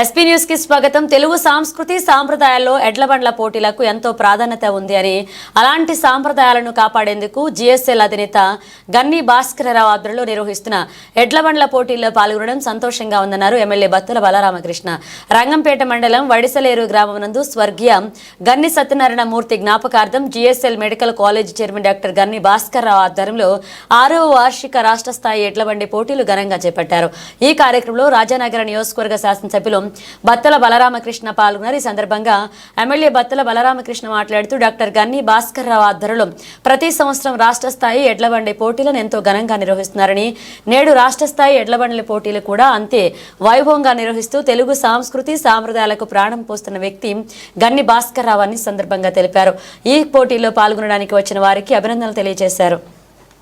SP news కి స్వాగతం. తెలుగు సంస్కృతి సాంప్రదాయాల్లో ఎడ్లబండ్ల పోటీలకు ఎంతో ప్రాధాన్యత ఉంది అని, అలాంటి సాంప్రదాయాలను కాపాడేందుకు జిఎస్ఎల్ అధినేత గన్ని భాస్కరరావు ఆధ్వర్యంలో నిర్వహిస్తున్న ఎడ్లబండ్ల పోటీల్లో పాల్గొనడం సంతోషంగా ఉందన్నారు ఎమ్మెల్యే బత్తుల బలరామకృష్ణ. రంగంపేట మండలం వడిసలేరు గ్రామం నందు స్వర్గీయ గన్ని సత్యనారాయణ మూర్తి జ్ఞాపకార్థం GSL medical college chairman doctor Ganni Bhaskararao ఆధ్వర్యంలో 6వ వార్షిక రాష్ట్ర స్థాయి ఎడ్లబండి పోటీలు ఘనంగా చేపట్టారు. ఈ కార్యక్రమంలో రాజానగర నియోజకవర్గ శాసనసభ్యులు బత్తుల బలరామకృష్ణ పాల్గొన్నారు. ఈ సందర్భంగా ఎమ్మెల్యే బత్తుల బలరామకృష్ణ మాట్లాడుతూ డాక్టర్ గన్ని భాస్కరరావు ఆధ్వర్యంలో ప్రతి సంవత్సరం రాష్ట్ర స్థాయి ఎడ్లబండి పోటీలను ఎంతో ఘనంగా నిర్వహిస్తున్నారని, నేడు రాష్ట్ర స్థాయి ఎడ్లబండి పోటీలు కూడా అంతే వైభవంగా నిర్వహిస్తూ తెలుగు సంస్కృతి సాంప్రదాయాలకు ప్రాణం పోస్తున్న వ్యక్తి గన్ని భాస్కరరావు అని సందర్భంగా తెలిపారు. ఈ పోటీల్లో పాల్గొనడానికి వచ్చిన వారికి అభినందనలు తెలియజేశారు.